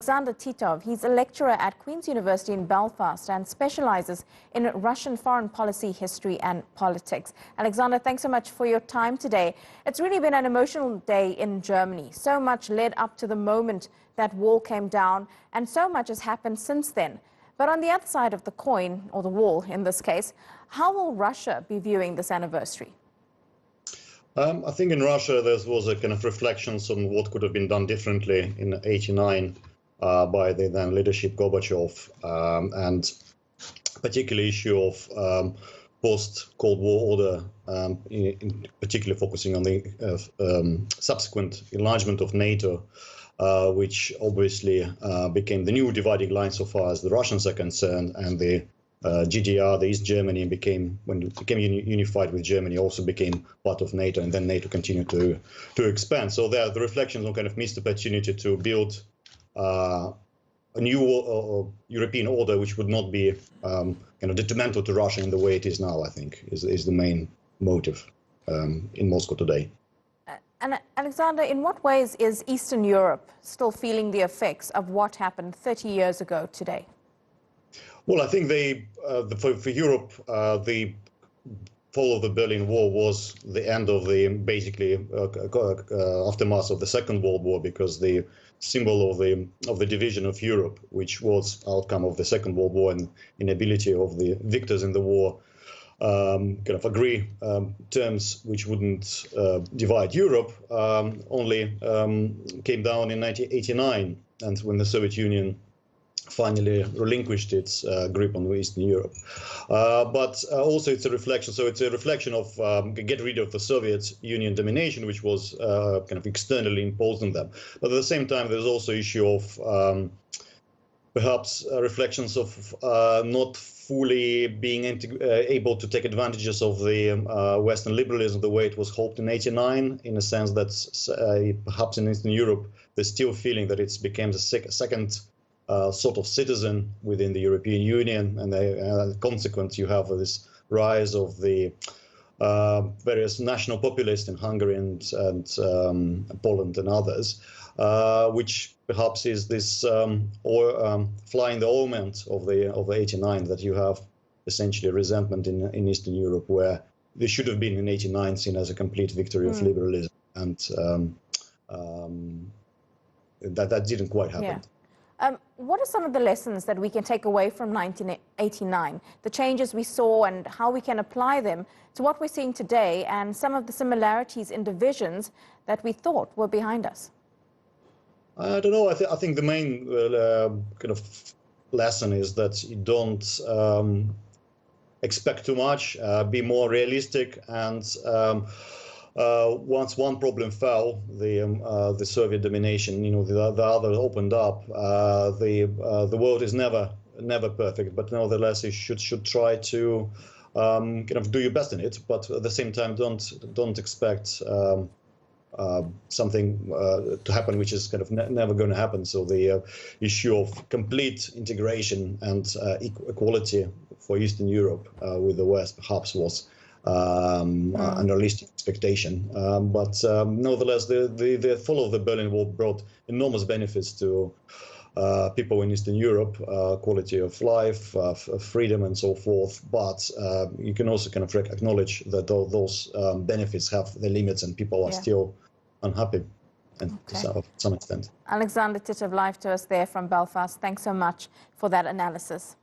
Alexander Titov. He's a lecturer at Queen's University in Belfast and specializes in Russian foreign policy, history and politics. Alexander, thanks so much for your time today. It's really been an emotional day in Germany. So much led up to the moment that wall came down, and so much has happened since then. But on the other side of the coin, or the wall in this case, how will Russia be viewing this anniversary? I think in Russia there was a kind of reflections on what could have been done differently in '89 by the then leadership Gorbachev, and particular issue of post-Cold War order, in particular focusing on the subsequent enlargement of NATO, which obviously became the new dividing line so far as the Russians are concerned, and the GDR, the East Germany, when it became unified with Germany, also became part of NATO, and then NATO continued to expand. So there are the reflections on kind of missed opportunity to build a new European order, which would not be kind of detrimental to Russia in the way it is now, I think, is the main motive in Moscow today. And Alexander, in what ways is Eastern Europe still feeling the effects of what happened 30 years ago today? Well, I think for Europe, the fall of the Berlin Wall was the end of the basically aftermath of the Second World War, because the symbol of the division of Europe, which was outcome of the Second World War and inability of the victors in the war kind of agree terms which wouldn't divide Europe, only came down in 1989, and when the Soviet Union finally relinquished its grip on Eastern Europe. But also it's a reflection, so it's a reflection of get rid of the Soviet Union domination, which was kind of externally imposed on them. But at the same time, there's also issue of perhaps reflections of not fully being able to take advantages of the Western liberalism the way it was hoped in '89, in a sense that perhaps in Eastern Europe, there's still feeling that it's became the second sort of citizen within the European Union, and the consequence you have this rise of the various national populists in Hungary and Poland and others, which perhaps is this fly in the ointment of the '89, that you have essentially resentment in Eastern Europe, where there should have been in '89 seen as a complete victory of liberalism, and that didn't quite happen. Yeah. What are some of the lessons that we can take away from 1989, the changes we saw and how we can apply them to what we're seeing today, and some of the similarities in divisions that we thought were behind us? I don't know. I think the main kind of lesson is that you don't expect too much, be more realistic, and once one problem fell, the Soviet domination, the other opened up. The world is never perfect, but nevertheless, you should try to kind of do your best in it. But at the same time, don't expect something to happen which is kind of never going to happen. So the issue of complete integration and equality for Eastern Europe with the West perhaps was an unrealistic expectation, but nevertheless, the fall of the Berlin Wall brought enormous benefits to people in Eastern Europe, quality of life, freedom, and so forth. But you can also kind of acknowledge that those benefits have their limits, and people are still unhappy, and to some extent. Alexander Titov, live to us there from Belfast. Thanks so much for that analysis.